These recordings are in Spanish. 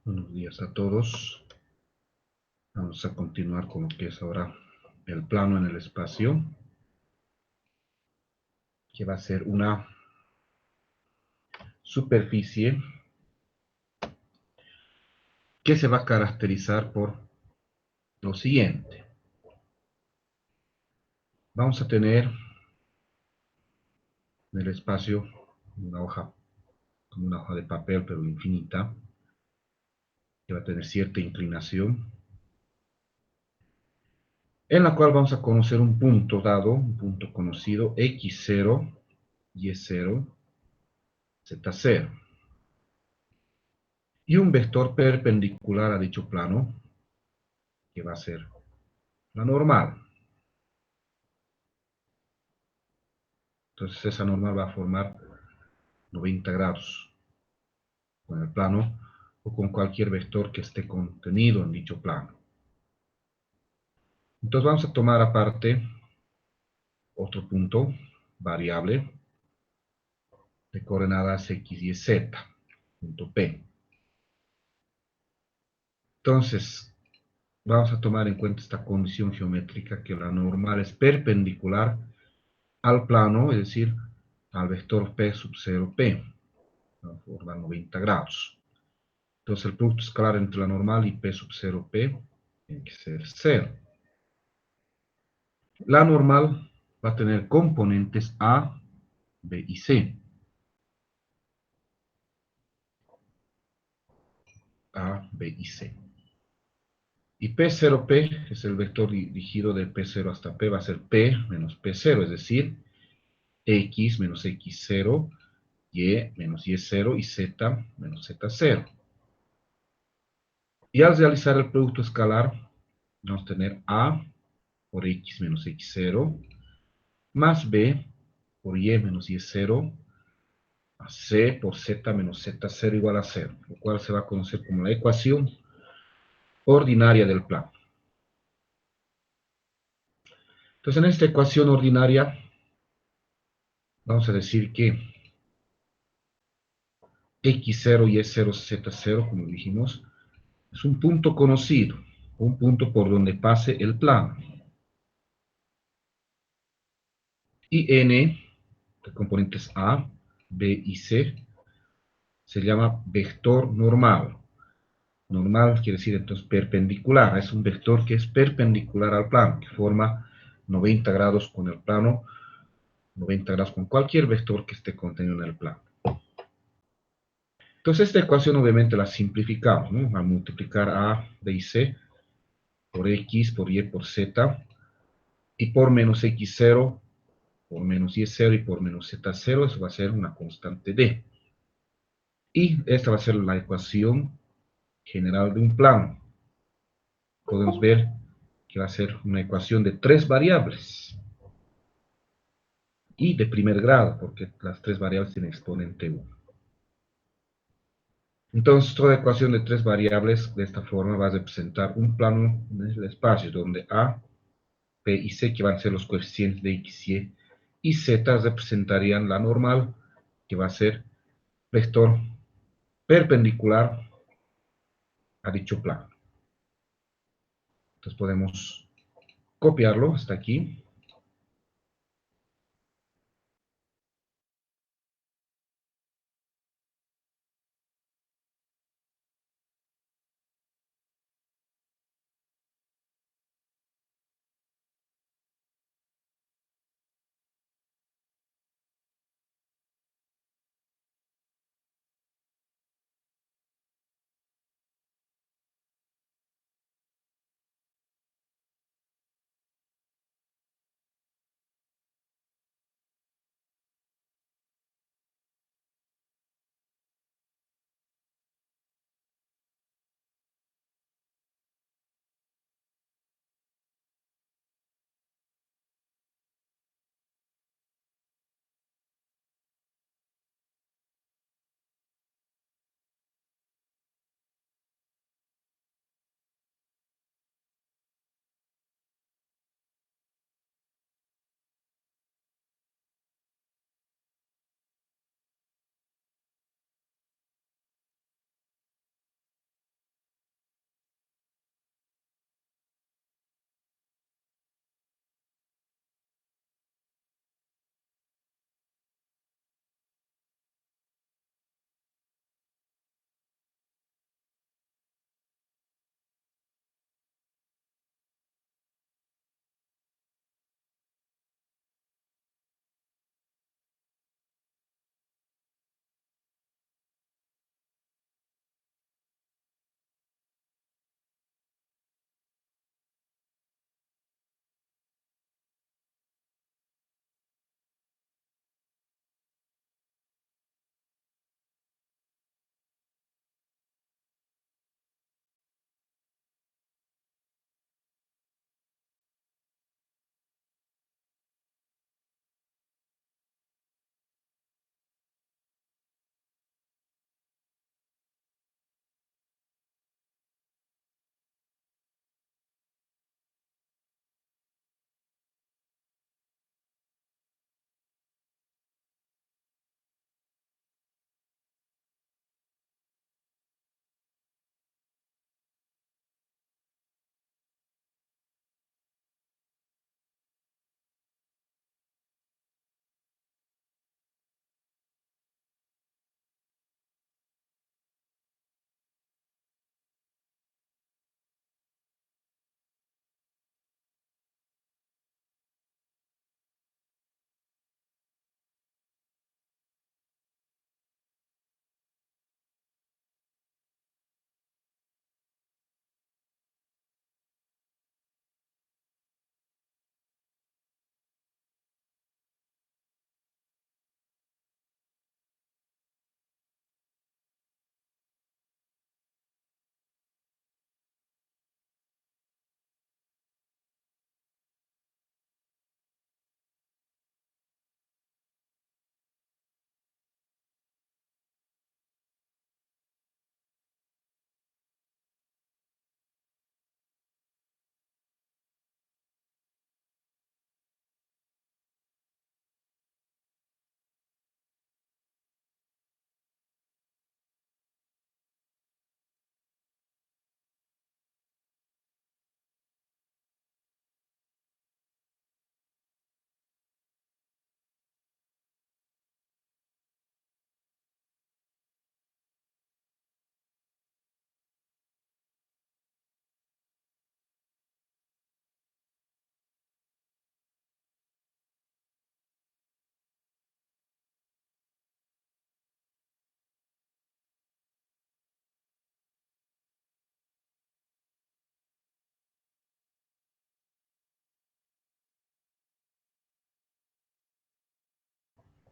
Buenos días a todos. Vamos a continuar con lo que es ahora el plano en el espacio, que va a ser una superficie que se va a caracterizar por lo siguiente. Vamos a tener en el espacio una hoja, como una hoja de papel, pero infinita, que va a tener cierta inclinación, en la cual vamos a conocer un punto dado, un punto conocido, x0, y0, z0. Y un vector perpendicular a dicho plano, que va a ser la normal. Entonces esa normal va a formar 90 grados con el plano o con cualquier vector que esté contenido en dicho plano. Entonces vamos a tomar aparte otro punto, variable, de coordenadas x y z, punto P. Entonces vamos a tomar en cuenta esta condición geométrica, que la normal es perpendicular al plano, es decir, al vector P sub 0P, va a formar 90 grados. Entonces el producto escalar entre la normal y P sub 0P tiene que ser 0. La normal va a tener componentes A, B y C. A, B y C. Y P0P, que es el vector dirigido de P0 hasta P, va a ser P menos P0, es decir, X menos X0, Y menos Y0 y Z menos Z0. Y al realizar el producto escalar, vamos a tener A por X menos X0, más B por Y menos Y0, a C por Z menos Z0 igual a 0, lo cual se va a conocer como la ecuación ordinaria del plano. Entonces, en esta ecuación ordinaria, vamos a decir que x0, y0, z0, como dijimos, es un punto conocido, un punto por donde pase el plano. Y n, de componentes A, B y C, se llama vector normal. Normal quiere decir entonces perpendicular, es un vector que es perpendicular al plano, que forma 90 grados con el plano, 90 grados con cualquier vector que esté contenido en el plano. Entonces esta ecuación obviamente la simplificamos, ¿no? Al multiplicar A, B y C por X, por Y, por Z, y por menos X0, por menos Y0 y por menos Z0, eso va a ser una constante D. Y esta va a ser la ecuación general de un plano. Podemos ver que va a ser una ecuación de 3 variables. Y de primer grado, porque las 3 variables tienen exponente 1. Entonces, toda ecuación de 3 variables de esta forma va a representar un plano en el espacio donde A, B y C, que van a ser los coeficientes de X, y Z representarían la normal, que va a ser vector perpendicular a dicho plano. Entonces podemos copiarlo hasta aquí.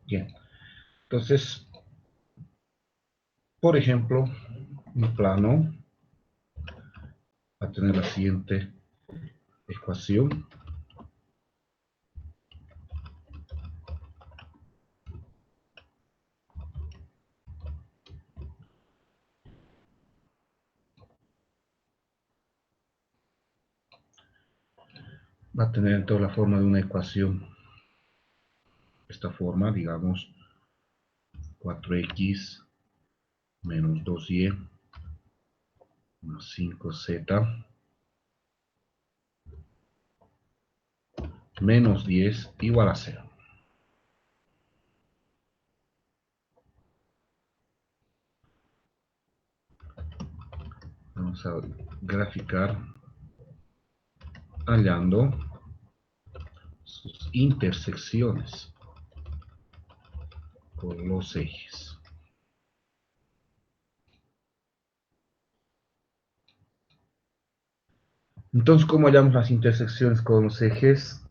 Bien, entonces, por ejemplo, mi plano va a tener la siguiente ecuación. Va a tener entonces la forma de una ecuación. Esta forma, digamos, 4x menos 2y más 5z menos 10 igual a 0. Vamos a graficar hallando sus intersecciones por los ejes. Entonces, ¿cómo hallamos las intersecciones con los ejes?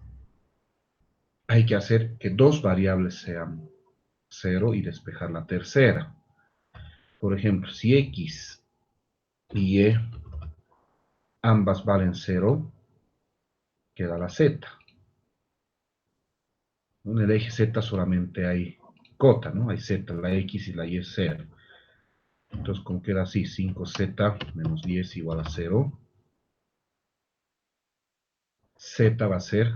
Hay que hacer que dos variables sean 0 y despejar la tercera. Por ejemplo, si x y y ambas valen 0, queda la z. En el eje z solamente hay cota, ¿no? Hay z, la x y la y es 0. Entonces, como queda así, 5z menos 10 igual a 0. Z va a ser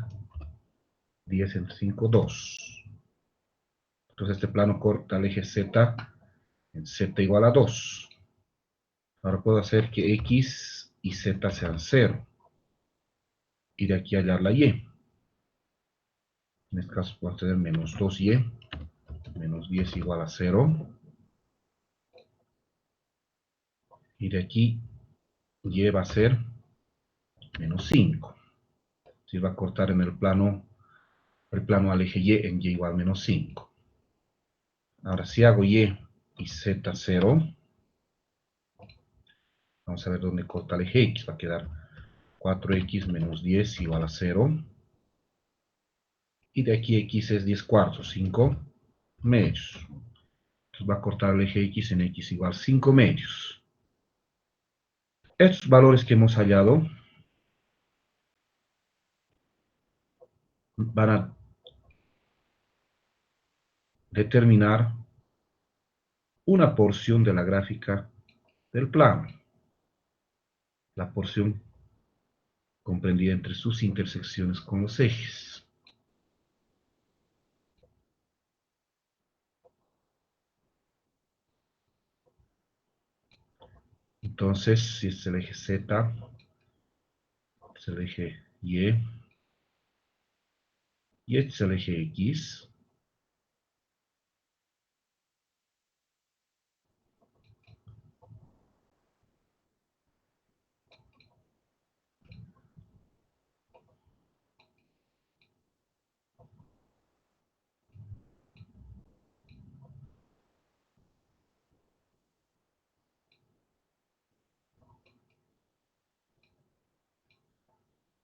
10 entre 5, 2. Entonces, este plano corta el eje z en z igual a 2. Ahora puedo hacer que x y z sean 0. Y de aquí hallar la y. En este caso puedo tener menos 2y, menos 10 igual a 0. Y de aquí y va a ser menos 5. Si va a cortar en el plano al eje y en y igual a menos 5. Ahora si hago y z 0, vamos a ver dónde corta el eje x. Va a quedar 4x menos 10 igual a 0. Y de aquí x es 10 cuartos, 5 medios. Entonces va a cortar el eje x en x igual a 5 medios. Estos valores que hemos hallado van a determinar una porción de la gráfica del plano. La porción comprendida entre sus intersecciones con los ejes. Entonces, si es el eje Z, es el eje Y este es el eje X,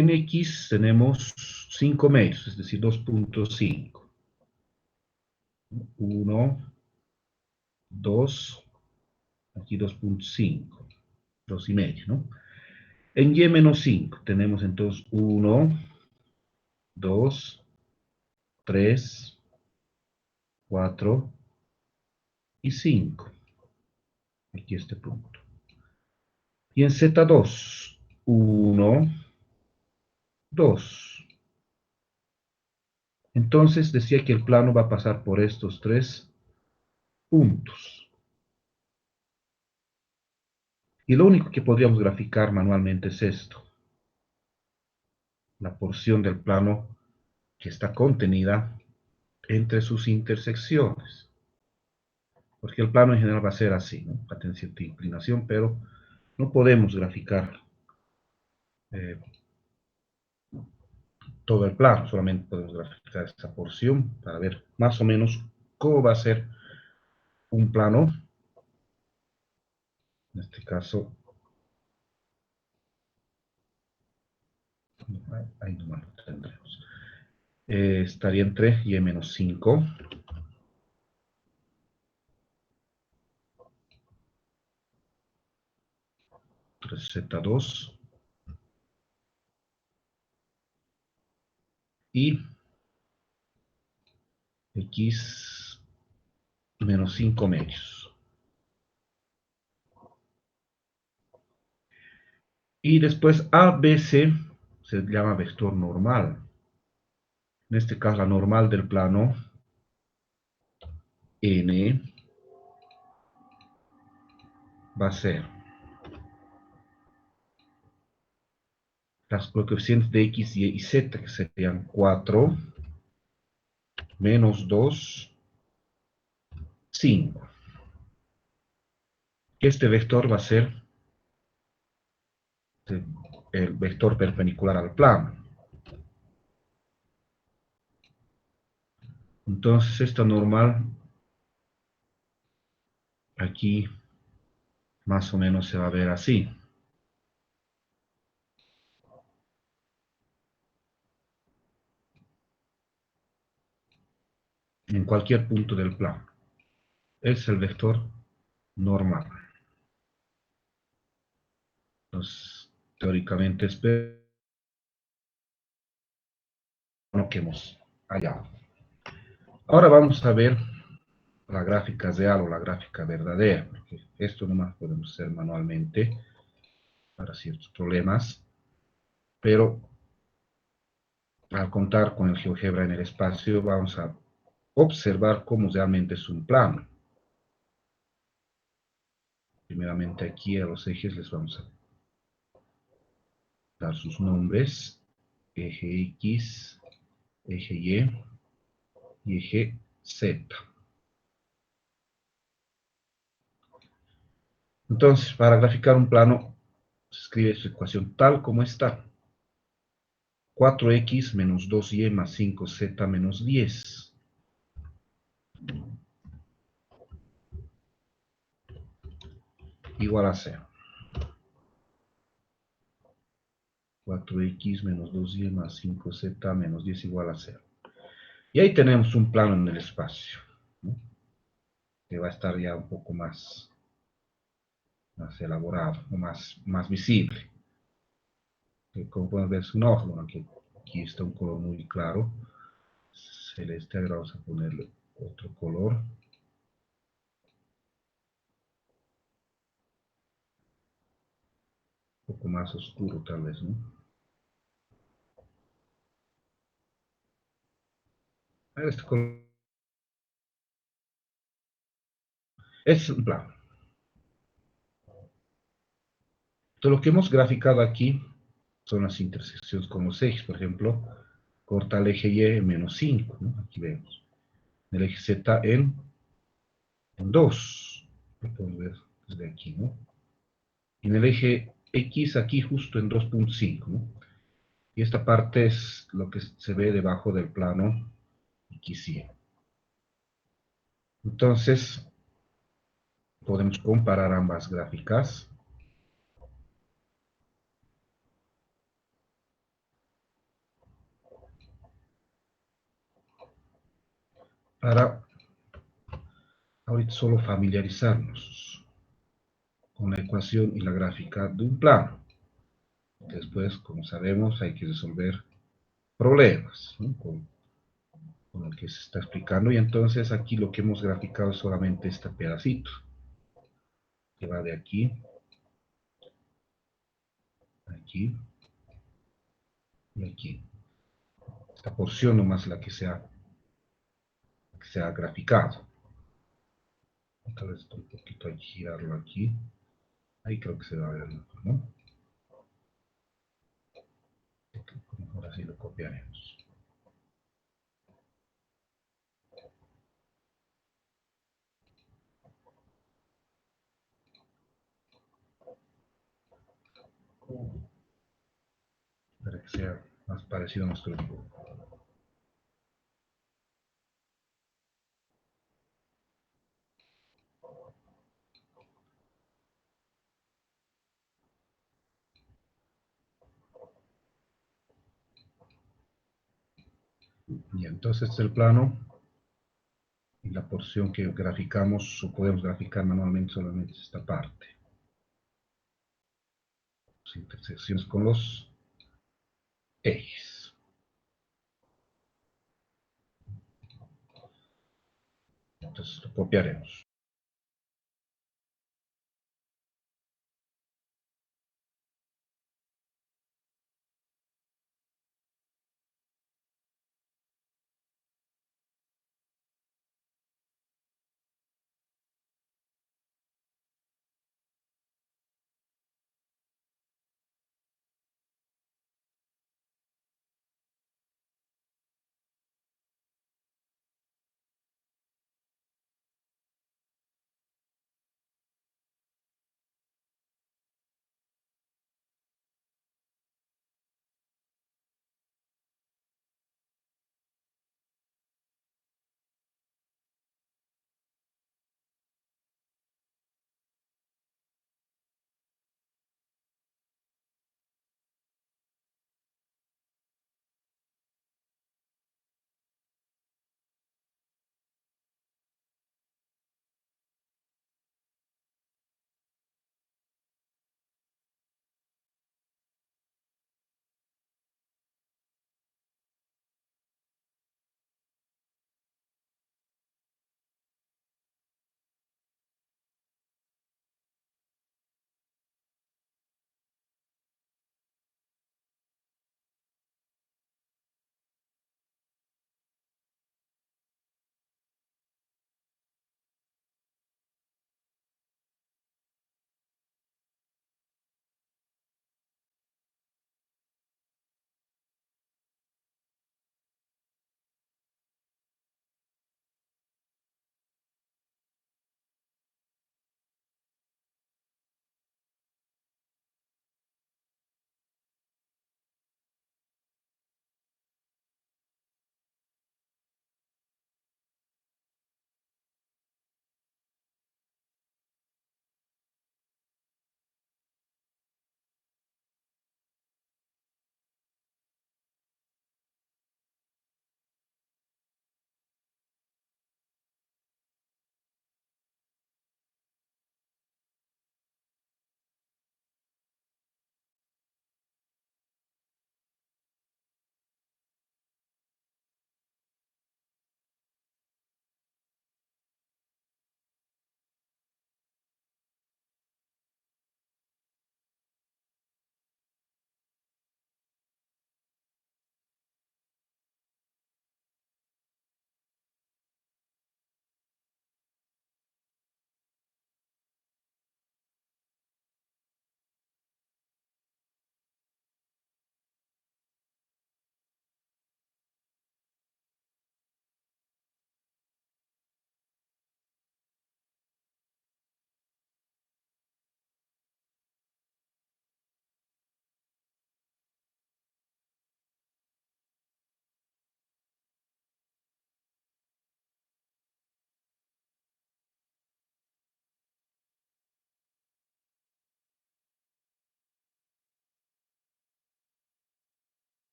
en X tenemos 5 medios, es decir, 2.5. 1, 2, aquí 2.5, 2 y medio, ¿no? En Y menos 5 tenemos entonces 1, 2, 3, 4 y 5. Aquí este punto. Y en Z2, 1, 2. Entonces decía que el plano va a pasar por estos tres puntos. Y lo único que podríamos graficar manualmente es esto. La porción del plano que está contenida entre sus intersecciones. Porque el plano en general va a ser así, ¿no? Va a tener cierta inclinación, pero no podemos graficar eh, todo el plano, solamente podemos graficar esta porción para ver más o menos cómo va a ser un plano. En este caso, ahí nomás lo tendremos. Estaría entre y menos 5 Entonces Z2 y X menos 5 medios. Y después ABC se llama vector normal. En este caso, la normal del plano N va a ser los coeficientes de X, Y y Z, que serían 4, menos 2, 5. Este vector va a ser el vector perpendicular al plano. Entonces, esta normal aquí más o menos se va a ver así. En cualquier punto del plano. Es el vector normal. Entonces, teóricamente es lo que hemos hallado. Ahora vamos a ver la gráfica real o la gráfica verdadera, porque esto nomás podemos hacer manualmente para ciertos problemas, pero al contar con el GeoGebra en el espacio vamos a observar cómo realmente es un plano. Primeramente aquí a los ejes les vamos a dar sus nombres: eje X, eje y eje Z. Entonces, para graficar un plano, se escribe su ecuación tal como está: 4x menos 2y más 5z menos 10. Igual a 0. 4x menos 2y más 5z menos 10 igual a 0. Y ahí tenemos un plano en el espacio, ¿no?, que va a estar ya un poco más elaborado, o más visible. Que como pueden ver es un ojo, ¿no?, aquí está un color muy claro, celeste. Ahora vamos a ponerle otro color, un poco más oscuro tal vez, ¿no? Este color es un plano. Todo lo que hemos graficado aquí son las intersecciones con los ejes. Por ejemplo, corta el eje Y en menos 5, ¿no? Aquí vemos. El eje Z en 2. Lo podemos ver desde aquí, ¿no? Y en el eje X aquí justo en 2.5, ¿no? Y esta parte es lo que se ve debajo del plano XY. Entonces, podemos comparar ambas gráficas para ahorita solo familiarizarnos con la ecuación y la gráfica de un plano. Después, como sabemos, hay que resolver problemas, ¿no?, con lo que se está explicando. Y entonces aquí lo que hemos graficado es solamente este pedacito, que va de aquí, aquí y aquí. Esta porción nomás la que se ha graficado. Tal vez un poquito hay que girarlo aquí. Ahí creo que se va a ver mejor, ¿no? Ahora sí lo copiaremos. Para que sea más parecido a nuestro dibujo. Y entonces el plano y la porción que graficamos, o podemos graficar manualmente, solamente esta parte. las intersecciones con los ejes. Entonces lo copiaremos.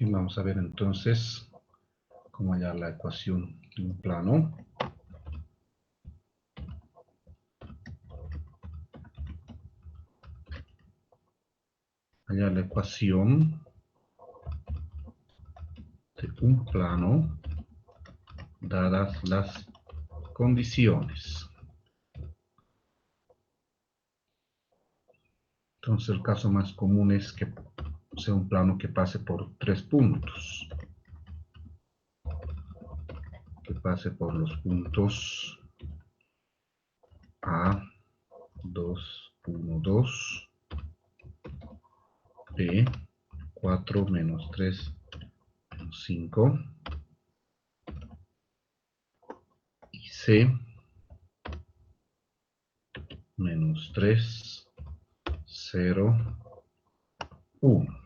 Y vamos a ver entonces cómo hallar la ecuación de un plano. Hallar la ecuación de un plano dadas las condiciones. Entonces el caso más común es que sea un plano que pase por 3 puntos. que pase por los puntos A, 2, 1, 2, B, 4, menos 3, menos 5, y C, menos 3, 0, 1.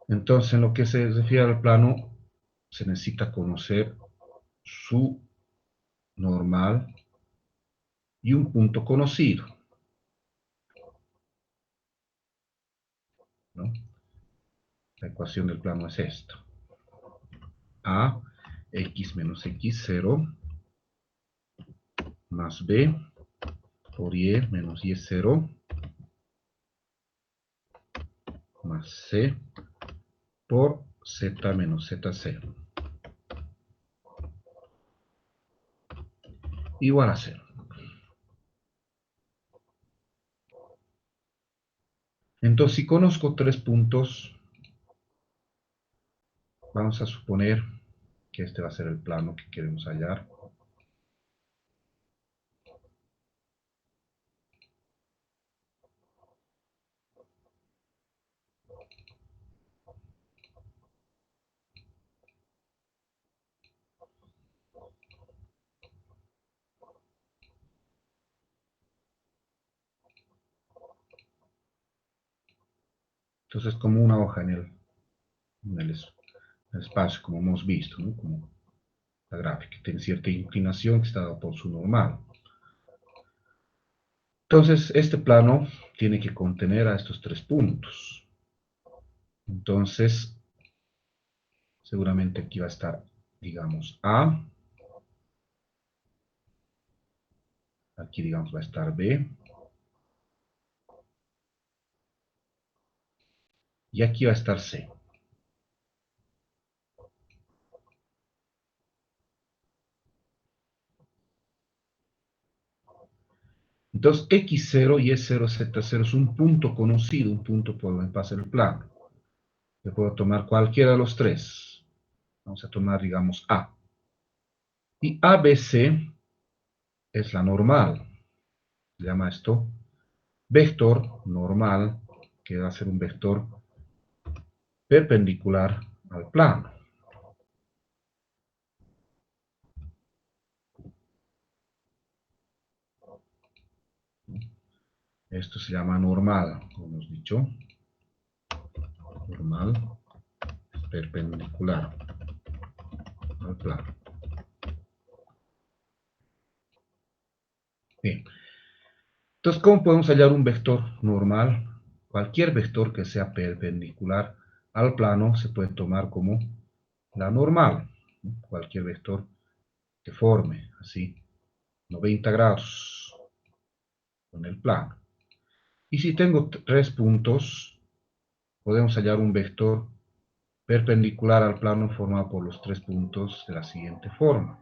Entonces, en lo que se refiere al plano, se necesita conocer su normal y un punto conocido, ¿no? La ecuación del plano es esta. A, x menos x0, más b, por y menos y0, más c, por z menos z0, igual a 0. Entonces, si conozco 3 puntos, vamos a suponer que este va a ser el plano que queremos hallar. Entonces, como una hoja en el espacio, como hemos visto, ¿no? Como la gráfica tiene cierta inclinación que está dada por su normal. Entonces, este plano tiene que contener a estos 3 puntos. Entonces, seguramente aquí va a estar, digamos, A. Aquí, digamos, va a estar B. Y aquí va a estar C. Entonces, X0 y E0, Z0 es un punto conocido, un punto por donde pasa el plano. Yo puedo tomar cualquiera de los 3. Vamos a tomar, digamos, A. Y ABC es la normal. Se llama esto vector normal, que va a ser un vector perpendicular al plano. Esto se llama normal, como hemos dicho. Normal perpendicular al plano. Bien. Entonces, ¿cómo podemos hallar un vector normal? Cualquier vector que sea perpendicular al plano se puede tomar como la normal. Cualquier vector que forme así 90 grados con el plano. Y si tengo 3 puntos, podemos hallar un vector perpendicular al plano formado por los 3 puntos de la siguiente forma.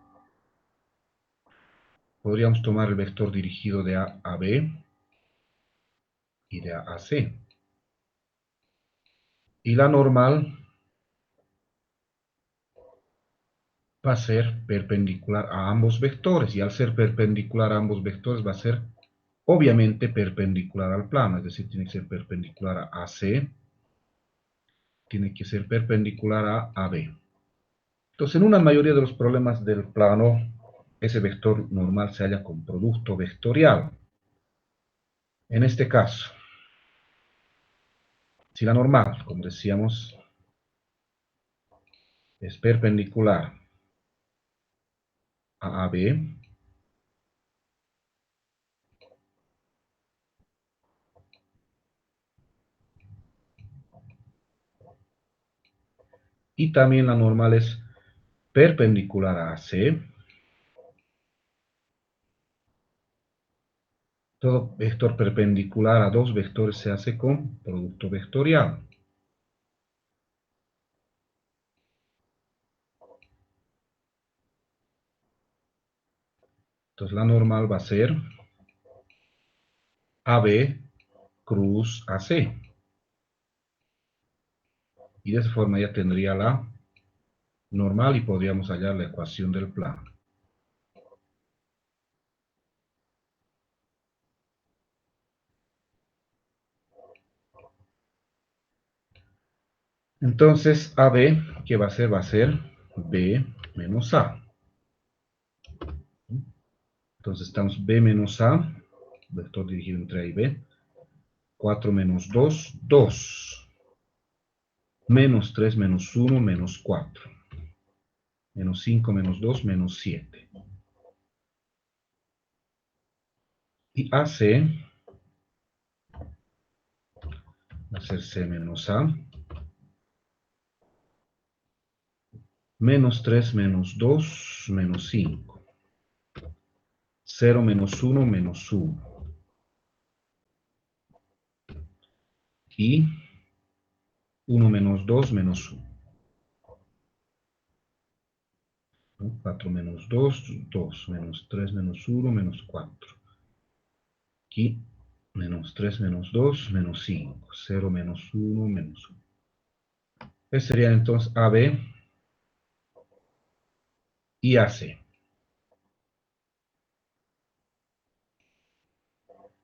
Podríamos tomar el vector dirigido de A a B y de A a C. Y la normal va a ser perpendicular a ambos vectores, y al ser perpendicular a ambos vectores va a ser obviamente perpendicular al plano, es decir, tiene que ser perpendicular a AC, tiene que ser perpendicular a AB. Entonces, en una mayoría de los problemas del plano, ese vector normal se halla con producto vectorial. En este caso, si la normal, como decíamos, es perpendicular a AB, y también la normal es perpendicular a AC, todo vector perpendicular a dos vectores se hace con producto vectorial. Entonces la normal va a ser AB cruz AC. Y de esa forma ya tendría la normal y podríamos hallar la ecuación del plano. Entonces, AB, ¿qué va a ser? Va a ser B menos A. Entonces, estamos B menos A, vector dirigido entre A y B. 4 menos 2, 2. Menos 3 menos 1, menos 4. Menos 5 menos 2, menos 7. Y AC va a ser C menos A. Menos 3 menos 2, menos 5. 0 menos 1, menos 1. Y 1 menos 2, menos 1. 4 menos 2, 2. Menos 3 menos 1, menos 4. Aquí, menos 3 menos 2, menos 5. 0 menos 1, menos 1. Ese sería entonces AB y AC.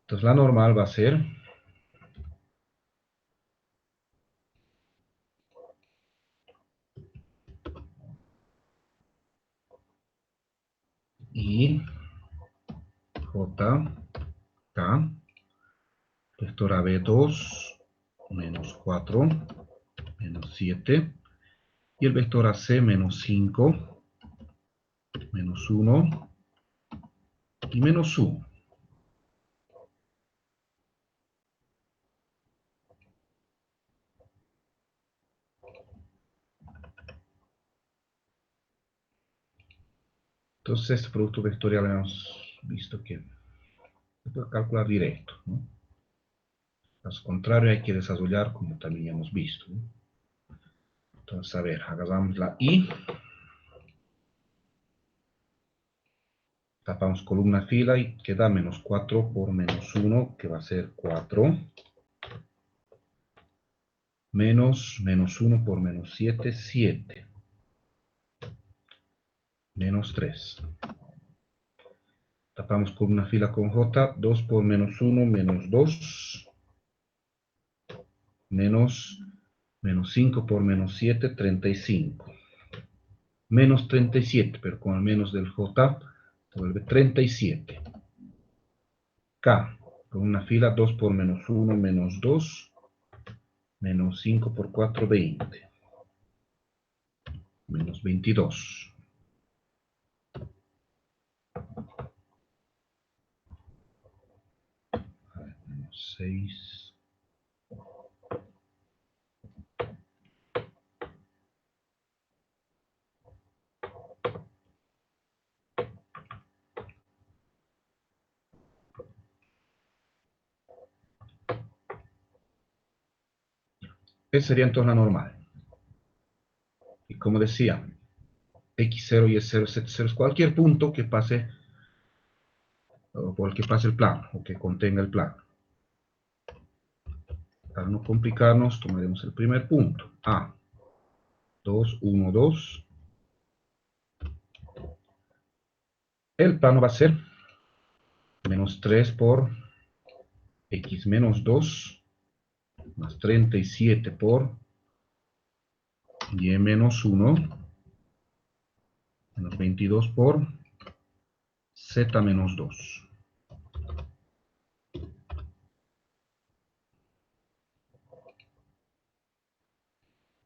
Entonces la normal va a ser I, J, K, vector AB 2, menos 4, menos 7, y el vector AC menos 5, menos 1 y menos 1. Entonces este producto vectorial hemos visto que se puede calcular directo, ¿no? Caso contrario hay que desarrollar como también ya hemos visto, ¿no? Entonces, a ver, hagamos la I. Tapamos columna fila y queda menos 4 por menos 1, que va a ser 4. Menos 1 por menos 7, 7. Menos 3. Tapamos columna fila con J. 2 por menos 1, menos 2. Menos 5 por menos 7, 35. Menos 37, pero con el menos del J, se vuelve 37. K, con una fila 2 por menos 1, menos 2. Menos 5 por 4, 20. Menos 22. A ver, menos 6. Esa sería entonces la normal. Y como decía, X0 y S0, Z0 es cualquier punto que pase, o por el que pase el plano, o que contenga el plano. Para no complicarnos, tomaremos el primer punto. A. 2, 1, 2. El plano va a ser menos 3 por X menos 2, más 37 por Y menos 1, menos 22 por Z menos 2.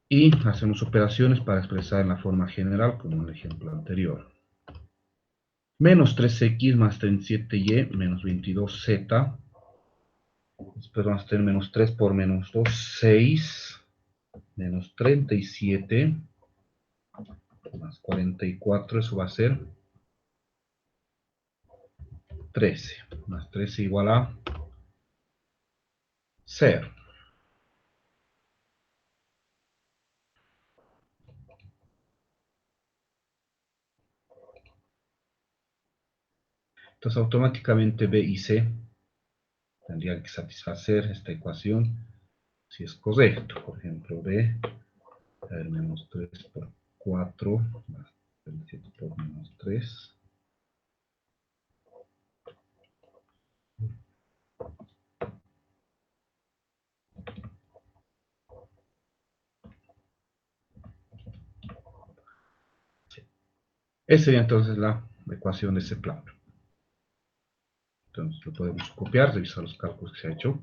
Y hacemos operaciones para expresar en la forma general, como en el ejemplo anterior. Menos 3x más 37y menos 22z. Después vamos a tener menos 3 por menos 2, 6. Menos 37 más 44, eso va a ser 13. Más 13 igual a 0. Entonces automáticamente B y C tendrían que satisfacer esta ecuación si es correcto. Por ejemplo, B A ver, menos 3 por 4, más 37 por menos 3. Esa sería entonces la ecuación de ese plano. Entonces lo podemos copiar, revisar los cálculos que se ha hecho.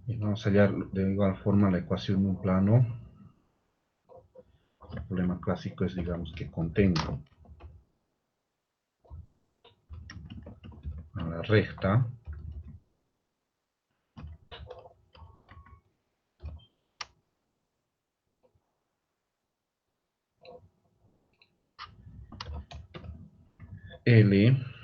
Y vamos a hallar de igual forma la ecuación de un plano. El problema clásico es, digamos, que contenga a la recta L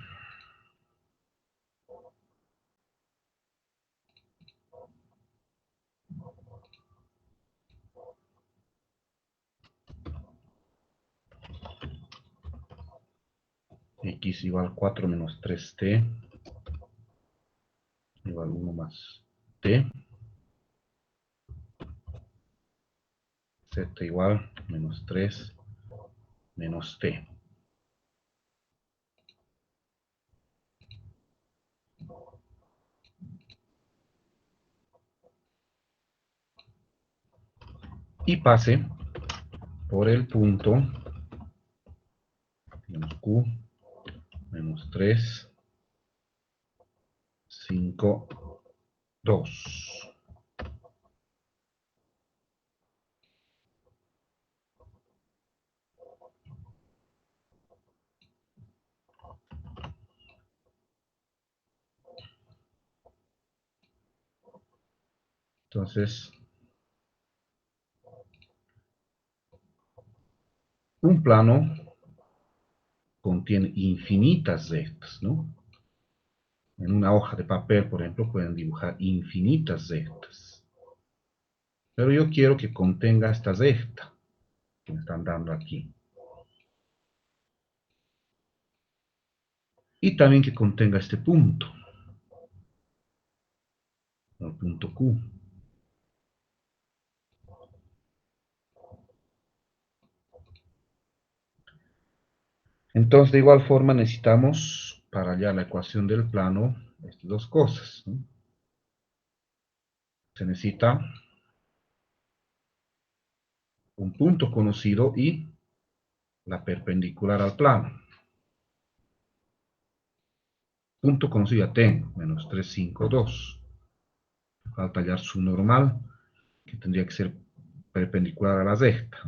x igual 4 menos 3t igual 1 más t, z igual menos 3 menos t. Y pase por el punto, digamos, Q menos 3 5, 2. Entonces, un plano contiene infinitas rectas, ¿no? En una hoja de papel, por ejemplo, pueden dibujar infinitas rectas. Pero yo quiero que contenga esta recta que me están dando aquí. Y también que contenga este punto, el punto Q. Entonces, de igual forma, necesitamos, para hallar la ecuación del plano, estas dos cosas, ¿no? Se necesita un punto conocido y la perpendicular al plano. Punto conocido ya tengo, menos 3, 5, 2. Falta hallar su normal, que tendría que ser perpendicular a la recta.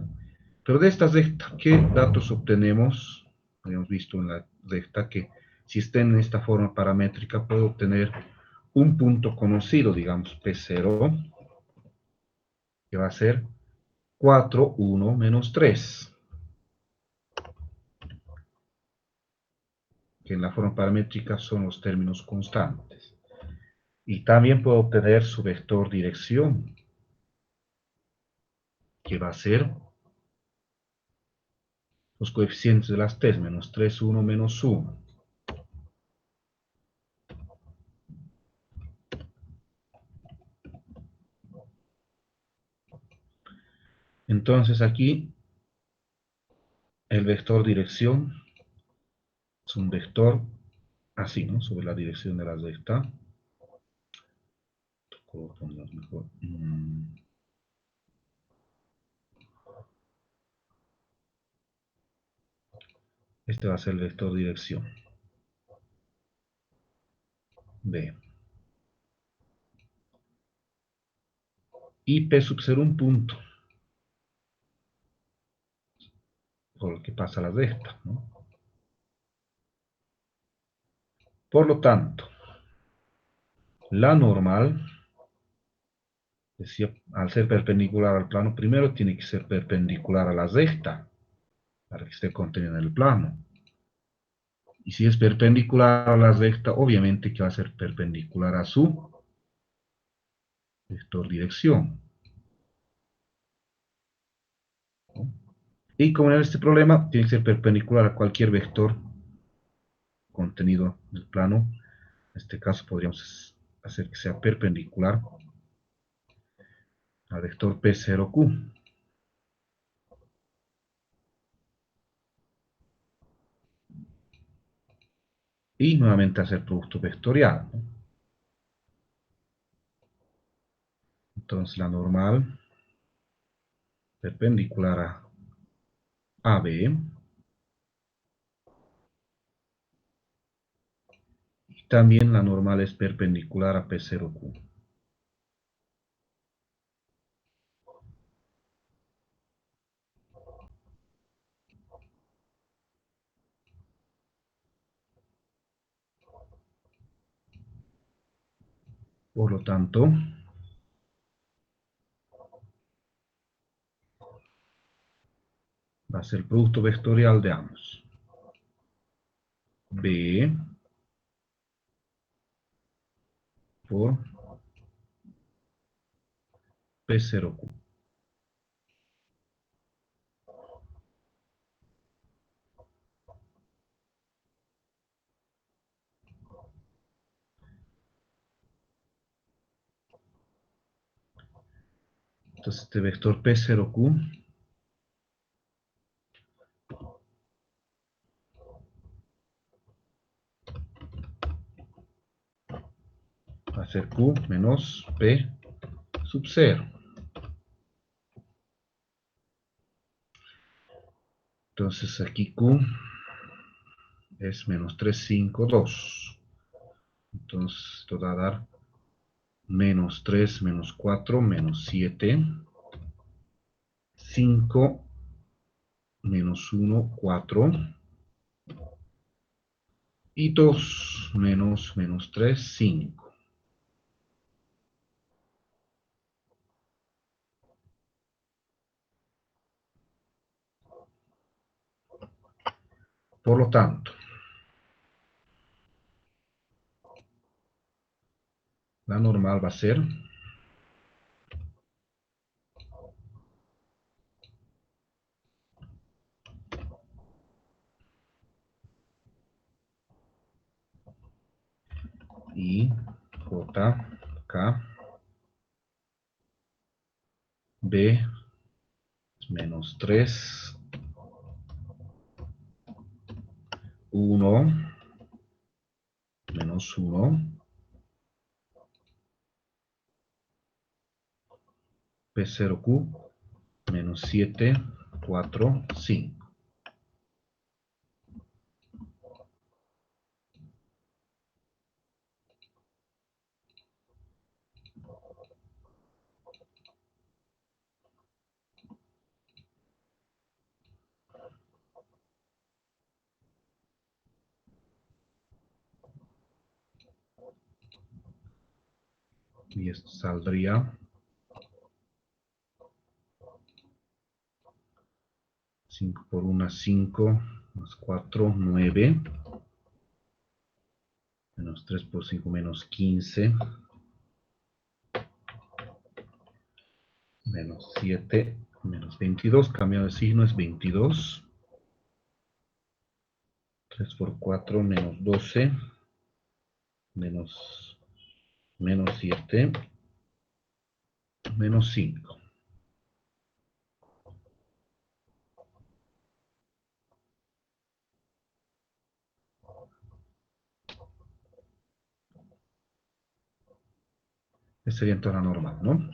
Pero de esta recta, ¿qué datos obtenemos? Habíamos visto en la recta que si está en esta forma paramétrica, puedo obtener un punto conocido, digamos P0, que va a ser 4, 1, menos 3, que en la forma paramétrica son los términos constantes. Y también puedo obtener su vector dirección, que va a ser los coeficientes de las t, menos 3, 1, menos 1. Entonces aquí el vector dirección es un vector así, ¿no? Sobre la dirección de la recta. Mejor. Este va a ser el vector dirección. B. Y P sub 0 un punto, por el que pasa la recta, ¿no? Por lo tanto, la normal, decía, al ser perpendicular al plano, primero tiene que ser perpendicular a la recta, para que esté contenida en el plano. Y si es perpendicular a la recta, obviamente que va a ser perpendicular a su vector dirección, ¿no? Y como en este problema, tiene que ser perpendicular a cualquier vector contenido en el plano. En este caso podríamos hacer que sea perpendicular al vector P0Q. Y nuevamente hacer producto vectorial, ¿no? Entonces la normal perpendicular a AB y también la normal es perpendicular a P0Q. Por lo tanto, va a ser el producto vectorial de ambos. B por P0Q. Entonces este vector P0Q va a ser Q menos P sub 0. Entonces aquí Q es menos 3, 5, 2. Entonces, esto va a dar menos 3, menos 4, menos 7, 5, menos 1, 4, y 2, menos 3, 5. Por lo tanto, la normal va a ser I, J, K, B, menos 3, 1, menos 1, P0Q, menos 7, 4, 5. Y esto saldría 5 por 1, 5, más 4, 9, menos 3 por 5, menos 15, menos 7, menos 22, cambio de signo es 22, 3 por 4, menos 12, menos 7, menos 5. Esa sería entonces la normal, ¿no?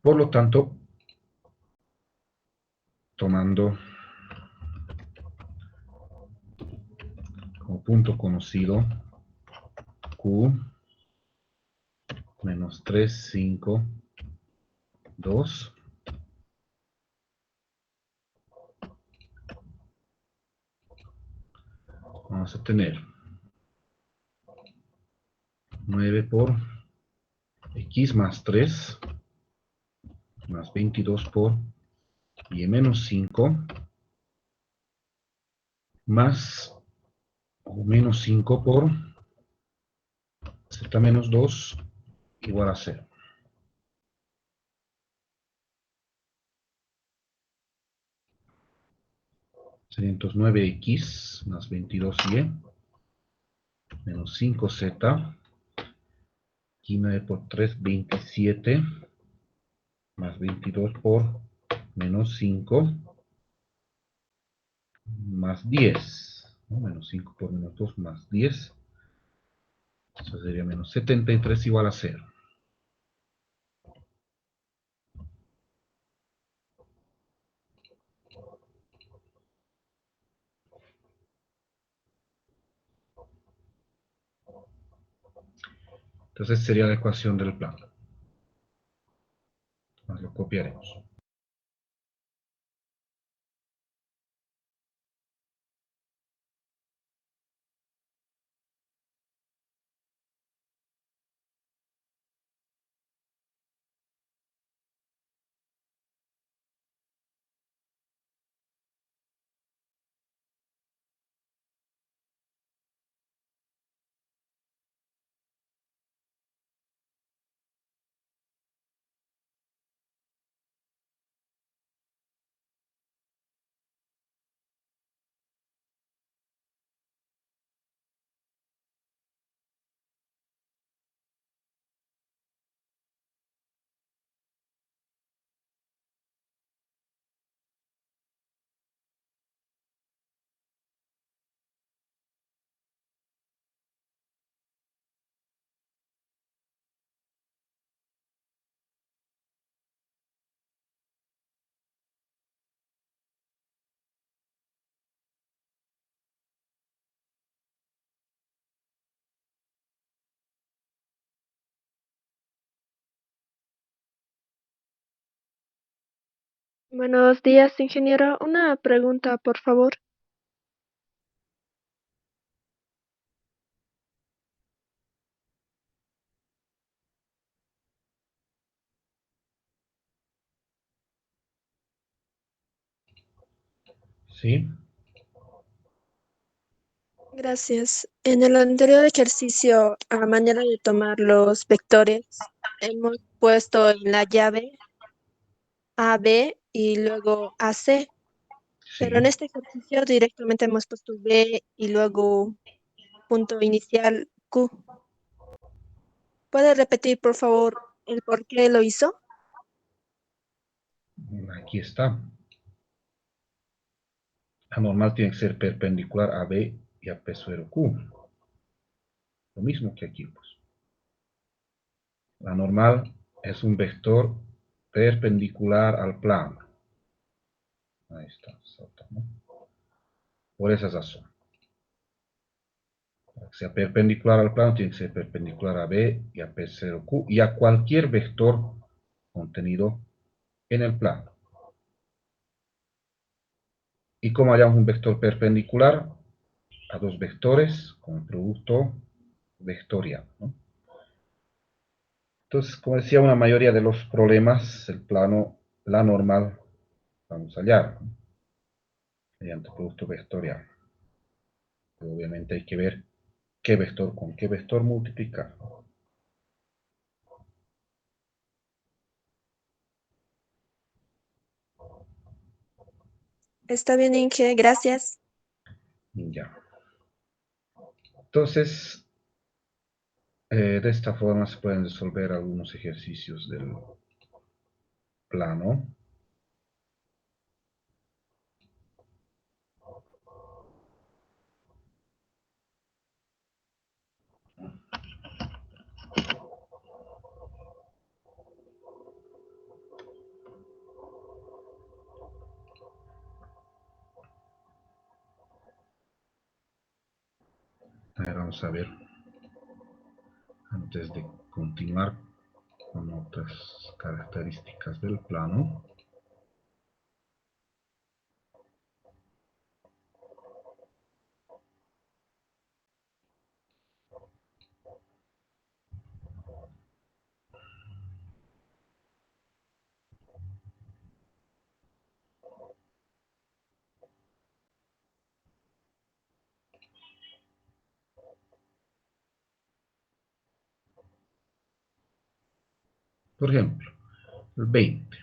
Por lo tanto, tomando como punto conocido Q, menos 3, 5, 2, vamos a tener 9 por X más 3, más 22 por Y menos 5, más o menos 5 por Z menos 2, igual a 0. Sería entonces 9X más 22Y, menos 5Z, aquí 9 por 3, 27, más 22 por menos 5, más 10, ¿no? Menos 5 por menos 2, más 10, eso sería menos 73 igual a 0. Entonces sería la ecuación del plano. Lo copiaremos. Buenos días, ingeniero. Una pregunta, por favor. ¿Sí? Gracias. En el anterior ejercicio, a manera de tomar los vectores, hemos puesto en la llave AB y luego AC, pero en Sí. este ejercicio directamente hemos puesto B y luego punto inicial Q. ¿Puede repetir, por favor, el por qué lo hizo? Aquí está. La normal tiene que ser perpendicular a B y a P sobre Q. Lo mismo que aquí, pues. La normal es un vector perpendicular al plano. Ahí está, ¿no? Por esa razón. Para que sea perpendicular al plano, tiene que ser perpendicular a B y a P0Q y a cualquier vector contenido en el plano. ¿Y cómo hallamos un vector perpendicular? A dos vectores con el producto vectorial, ¿no? Entonces, como decía, una mayoría de los problemas, el plano, la normal, vamos a hallar, ¿no? Mediante producto vectorial. Pero obviamente hay que ver qué vector con qué vector multiplicar. Está bien, Inge, gracias. Ya. Entonces, de esta forma se pueden resolver algunos ejercicios del plano. A ver, vamos a ver, antes de continuar con otras características del plano. Por ejemplo, el 20.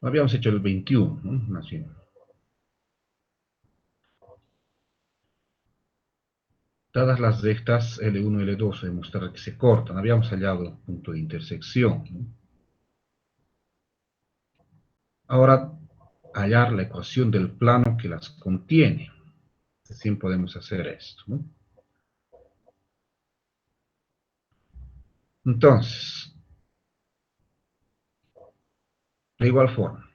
Habíamos hecho el 21, ¿no? Así. Dadas las rectas L1 y L2, demostrar que se cortan. Habíamos hallado el punto de intersección, ¿no? Ahora, hallar la ecuación del plano que las contiene. Recién podemos hacer esto, ¿no? Entonces, de igual forma,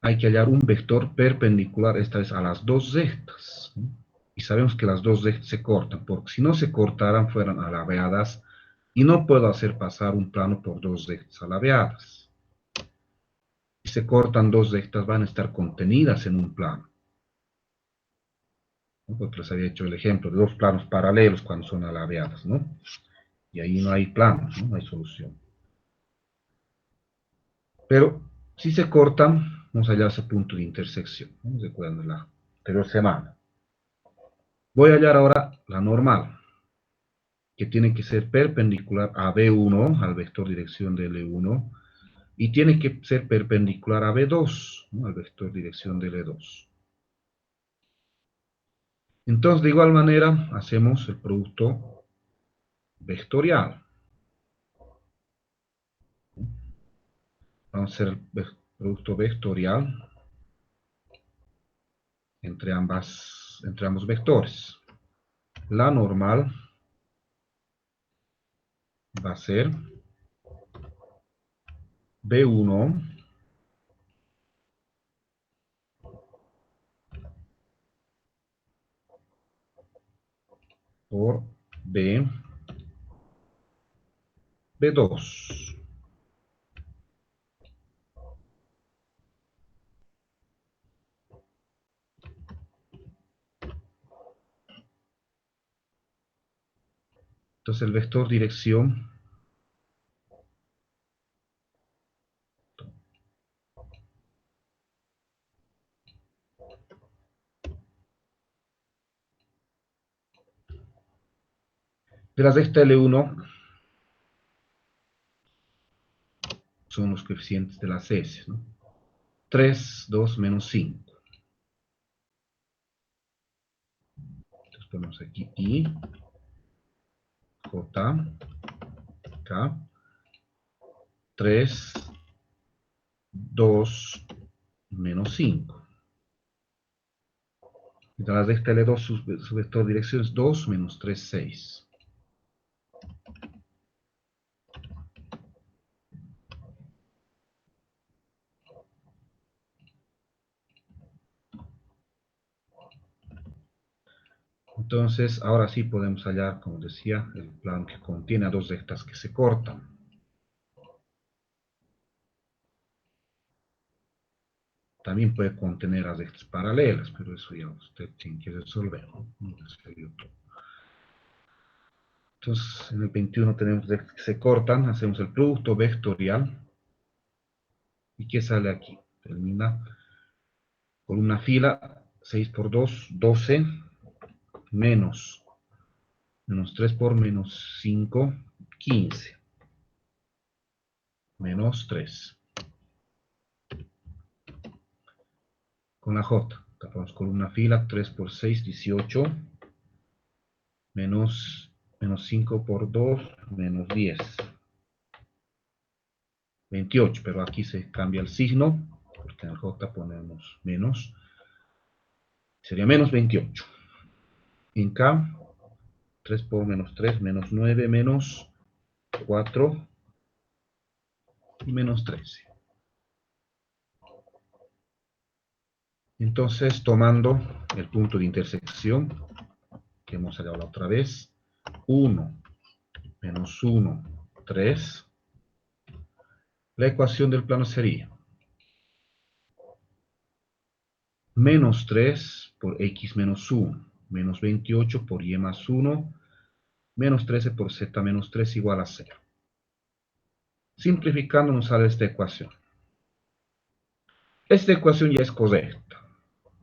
hay que hallar un vector perpendicular, esta vez a las dos rectas, ¿no? Y sabemos que las dos rectas se cortan, porque si no se cortaran, fueran alabeadas, y no puedo hacer pasar un plano por dos rectas alabeadas. Si se cortan dos rectas, van a estar contenidas en un plano, ¿no? Porque les había hecho el ejemplo de dos planos paralelos cuando son alabeadas, ¿no? Y ahí no hay plano, ¿no? No hay solución. Pero si se cortan, vamos a hallar ese punto de intersección, ¿no? Recuerdan de la anterior semana. Voy a hallar ahora la normal, que tiene que ser perpendicular a B1, al vector dirección de L1, y tiene que ser perpendicular a B2, ¿no? Al vector dirección de L2. Entonces, de igual manera, hacemos el producto vectorial. Vamos a hacer el producto vectorial entre ambos vectores. La normal va a ser B1 por B B2. Entonces el vector dirección de las de esta L1 son los coeficientes de las S, ¿no? 3, 2, menos 5. Entonces ponemos aquí I, J, K, 3, 2, menos 5. Y de las de esta L2 su vector de dirección es 2, menos 3, 6. Entonces, ahora sí podemos hallar, como decía, el plano que contiene a dos de estas que se cortan. También puede contener a estas paralelas, pero eso ya usted tiene que resolver, ¿no? Entonces, en el 21 tenemos de estas que se cortan, hacemos el producto vectorial. ¿Y qué sale aquí? Termina con una fila, 6 por 2, 12, menos 3 por menos 5, 15, menos 3. Con la J, tapamos con una fila, 3 por 6, 18, menos 5 por 2, menos 10, 28, pero aquí se cambia el signo, porque en el J ponemos menos, sería menos 28. En K, 3 por menos 3, menos 9, menos 4 y menos 13. Entonces, tomando el punto de intersección que hemos hallado la otra vez, 1 menos 1, 3, la ecuación del plano sería menos 3 por x menos 1, menos 28 por y más 1, menos 13 por z menos 3 igual a 0. Simplificando nos sale esta ecuación. Esta ecuación ya es correcta,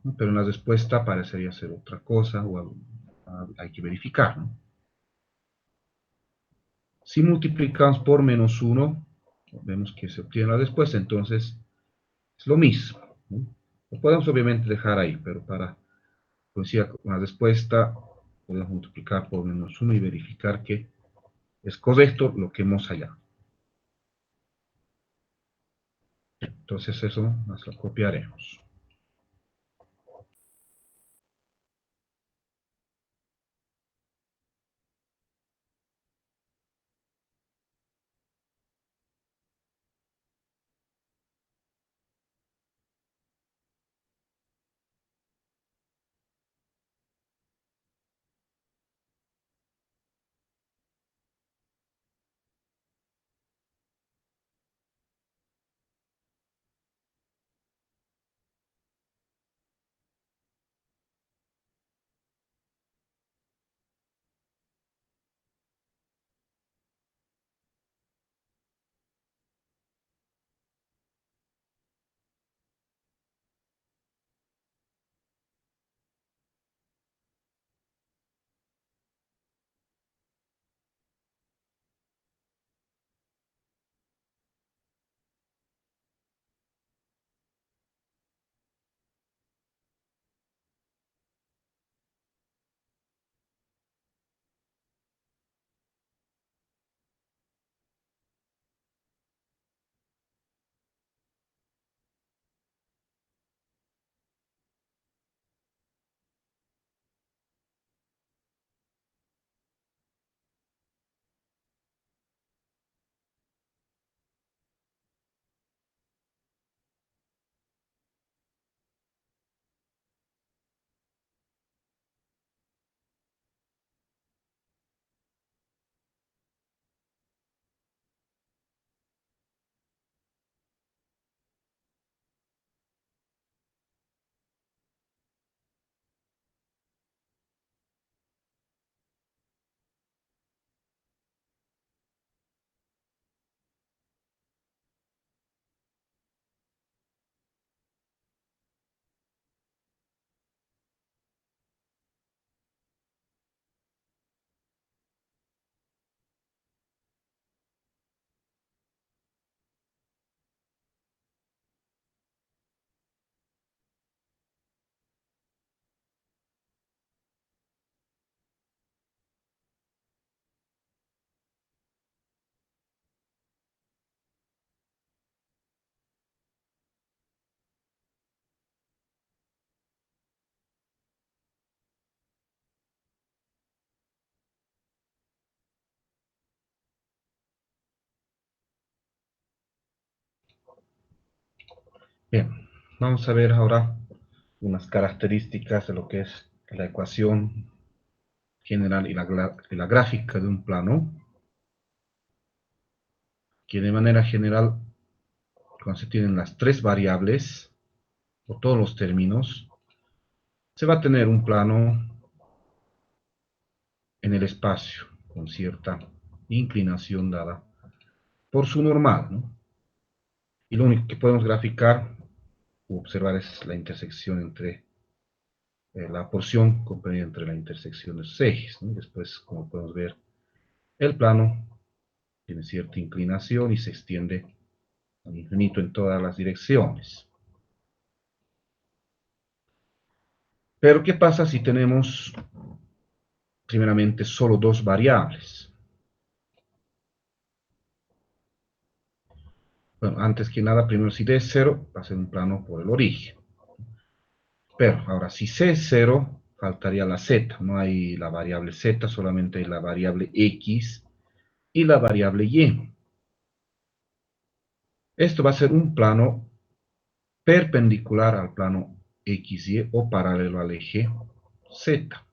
¿no? Pero en la respuesta parecería ser otra cosa, o hay que verificar, ¿no? Si multiplicamos por menos 1, vemos que se obtiene la respuesta, entonces es lo mismo, ¿no? Lo podemos obviamente dejar ahí, pero para coincidir con la respuesta, podemos multiplicar por menos 1 y verificar que es correcto lo que hemos hallado. Entonces eso nos lo copiaremos. Bien, vamos a ver ahora unas características de lo que es la ecuación general y la gráfica de un plano, que de manera general, cuando se tienen las tres variables, o todos los términos, se va a tener un plano en el espacio, con cierta inclinación dada por su normal, ¿no? Y lo único que podemos graficar u observar es la intersección entre la porción comprendida entre la intersección de sus ejes, ¿no? Después, como podemos ver, el plano tiene cierta inclinación y se extiende al infinito en todas las direcciones. Pero, ¿qué pasa si tenemos primeramente solo dos variables? Bueno, antes que nada, primero si D es 0, va a ser un plano por el origen. Pero, ahora, si C es 0, faltaría la Z. No hay la variable Z, solamente hay la variable X y la variable Y. Esto va a ser un plano perpendicular al plano XY o paralelo al eje Z.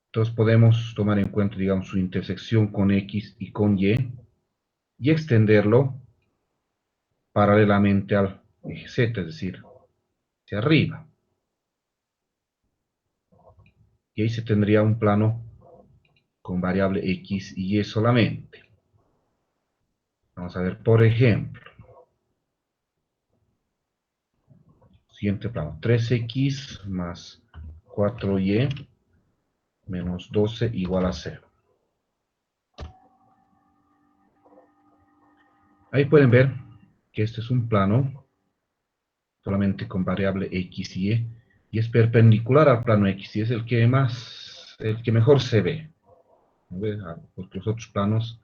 Entonces podemos tomar en cuenta, digamos, su intersección con X y con y extenderlo paralelamente al eje Z, es decir, hacia arriba. Y ahí se tendría un plano con variable X y Y solamente. Vamos a ver, por ejemplo, siguiente plano, 3X más 4Y menos 12 igual a 0. Ahí pueden ver que este es un plano solamente con variable X y es perpendicular al plano X, y es el que mejor se ve, ¿no? Porque los otros planos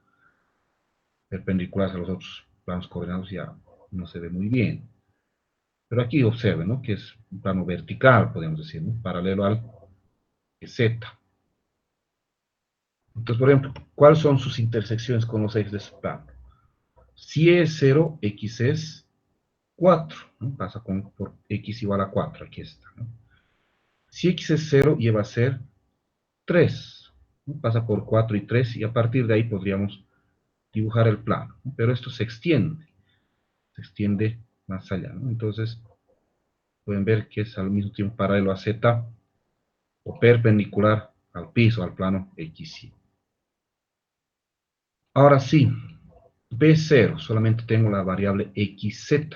perpendiculares a los otros planos coordenados ya no se ve muy bien. Pero aquí observen, ¿no? Que es un plano vertical, podemos decir, ¿no? Paralelo al Z. Entonces, por ejemplo, ¿cuáles son sus intersecciones con los ejes de ese plano? Si es 0, X es 4, ¿no? Pasa por X igual a 4, aquí está, ¿no? Si X es 0, Y va a ser 3, ¿no? Pasa por 4 y 3, y a partir de ahí podríamos dibujar el plano, ¿no? Pero esto se extiende más allá, ¿no? Entonces, pueden ver que es al mismo tiempo paralelo a Z o perpendicular al piso, al plano XY. Ahora sí, B0, solamente tengo la variable XZ.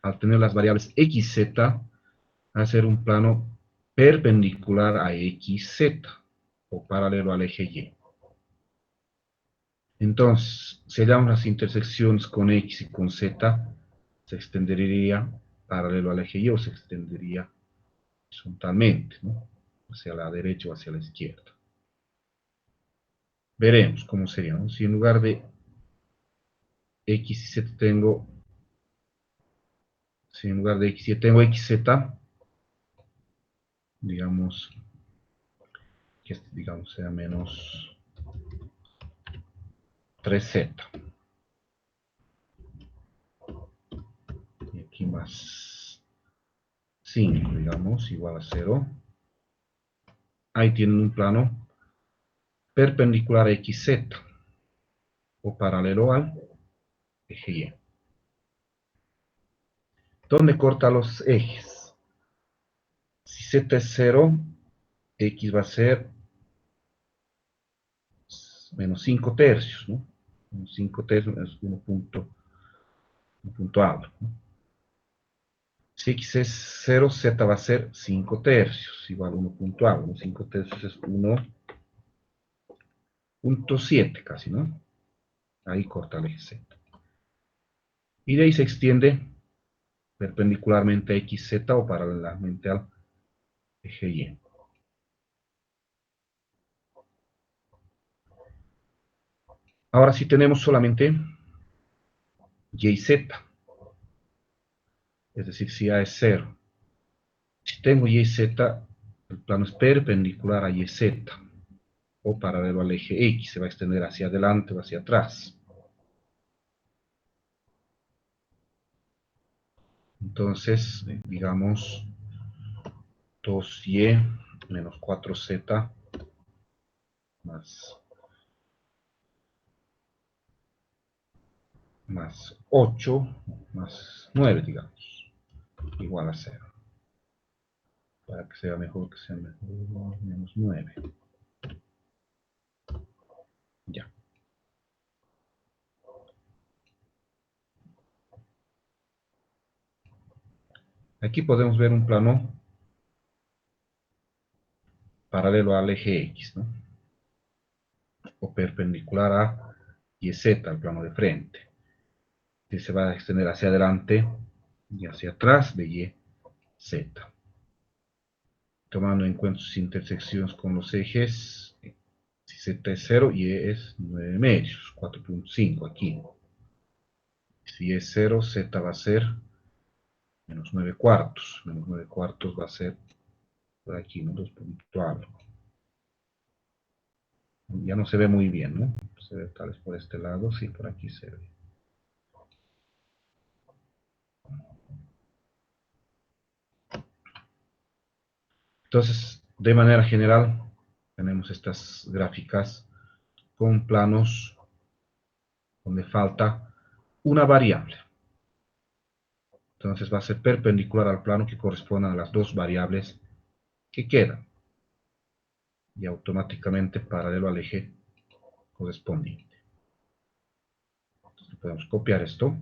Al tener las variables XZ, va a ser un plano perpendicular a XZ o paralelo al eje Y. Entonces, si hallamos las intersecciones con X y con Z, se extendería paralelo al eje Y o se extendería horizontalmente, ¿no? Hacia la derecha o hacia la izquierda. Veremos cómo sería, ¿no? Si en lugar de X y Z tengo, si en lugar de X y Z tengo XZ, digamos que este, digamos, sea menos 3Z. Y aquí más 5, digamos, igual a 0. Ahí tienen un plano perpendicular a XZ o paralelo al eje Y. ¿Dónde corta los ejes? Si Z es 0, X va a ser menos 5 tercios, ¿no? Menos 5 tercios es 1 punto algo, ¿no? Si X es 0, Z va a ser 5 tercios, igual a 1 punto algo, ¿no? 5 tercios es 1.7 casi, ¿no? Ahí corta el eje Z. Y de ahí se extiende perpendicularmente a XZ o paralelamente al eje Y. Ahora sí tenemos solamente Y y Z, es decir, si A es 0. Si tengo Y y Z, el plano es perpendicular a YZ o paralelo al eje X, se va a extender hacia adelante o hacia atrás. Entonces, digamos, 2y menos 4z más 8 más 9, digamos, igual a 0. Para que sea mejor, menos 9. Ya. Aquí podemos ver un plano paralelo al eje X, ¿no? O perpendicular a YZ, al plano de frente. Y se va a extender hacia adelante y hacia atrás de YZ. Tomando en cuenta sus intersecciones con los ejes, si Z es 0, Y es 9 medios, 4.5 aquí. Si es 0, Z va a ser menos 9 cuartos. Menos 9 cuartos va a ser por aquí, ¿no? 2 punto algo. Ya no se ve muy bien, ¿no? Se ve tal vez por este lado, sí, por aquí se ve. Entonces, de manera general, tenemos estas gráficas con planos donde falta una variable. Entonces va a ser perpendicular al plano que corresponde a las dos variables que quedan. Y automáticamente paralelo al eje correspondiente. Entonces podemos copiar esto.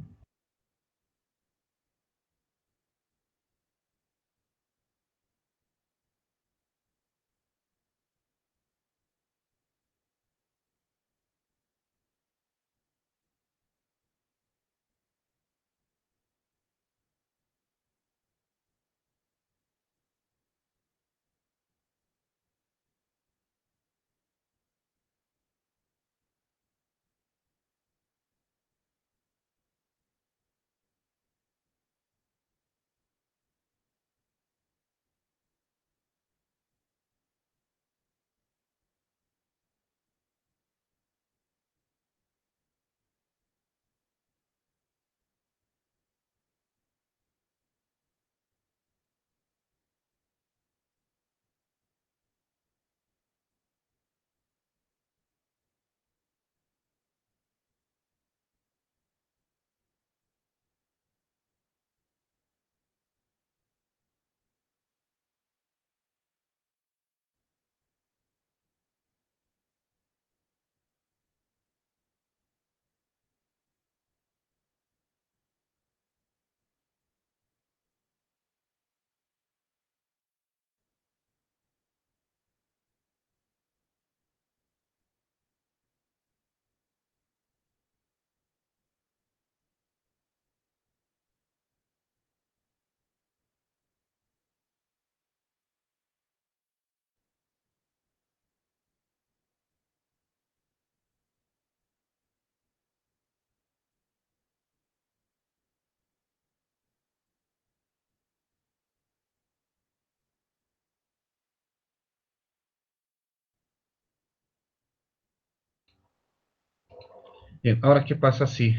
Bien, ahora ¿qué pasa si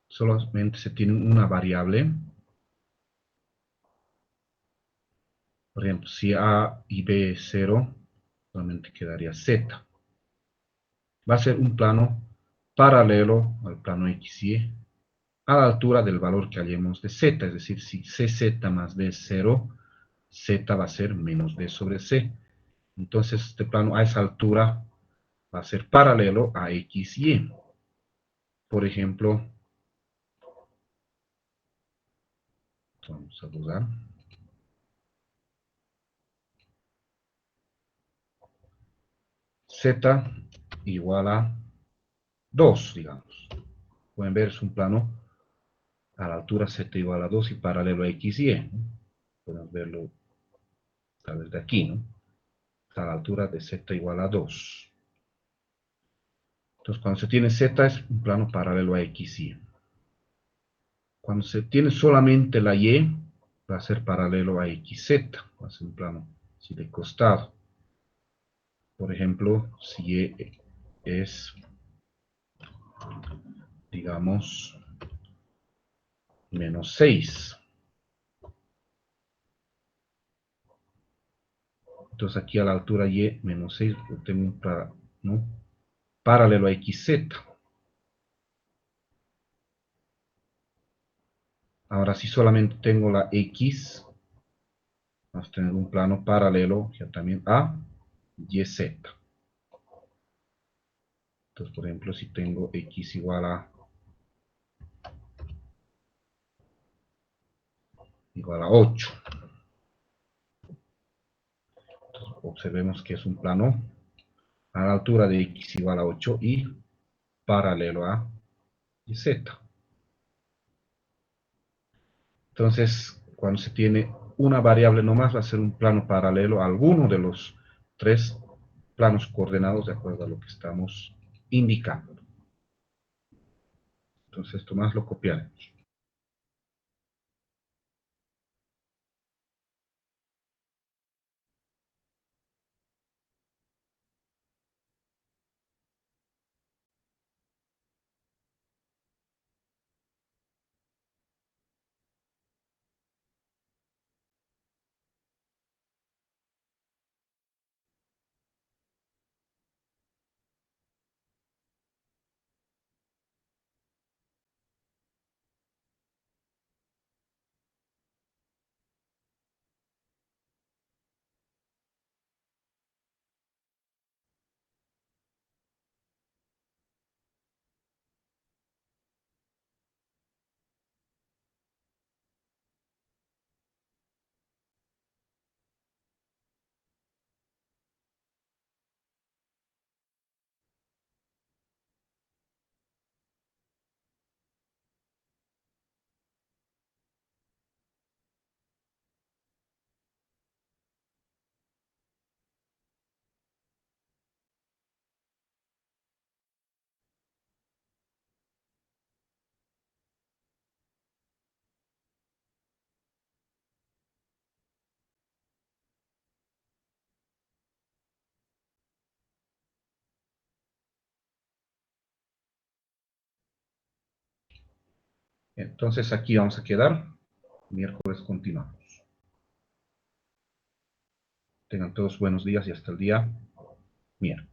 solamente se tiene una variable? Por ejemplo, si A y B es 0, solamente quedaría Z. Va a ser un plano paralelo al plano XY a la altura del valor que hallemos de Z. Es decir, si CZ más D es 0, Z va a ser menos D sobre C. Entonces este plano a esa altura va a ser paralelo a XY. Por ejemplo, vamos a dudar. Z igual a 2, digamos. Pueden ver, es un plano a la altura Z igual a 2 y paralelo a XY. Podemos verlo tal vez de aquí, ¿no? A la altura de Z igual a 2. Entonces, cuando se tiene Z es un plano paralelo a XY. Cuando se tiene solamente la Y, va a ser paralelo a XZ. Va a ser un plano así de costado. Por ejemplo, si Y es, digamos, menos 6. Entonces aquí a la altura y menos 6 tengo un ¿no? Paralelo a xz. Ahora si solamente tengo la x, vamos a tener un plano paralelo ya también a yz. Entonces, por ejemplo, si tengo x igual a 8, observemos que es un plano a la altura de x igual a 8 y paralelo a z. Entonces, cuando se tiene una variable nomás, va a ser un plano paralelo a alguno de los tres planos coordenados de acuerdo a lo que estamos indicando. Entonces, esto más lo copiaremos. Entonces, aquí vamos a quedar. Miércoles continuamos. Tengan todos buenos días y hasta el día miércoles.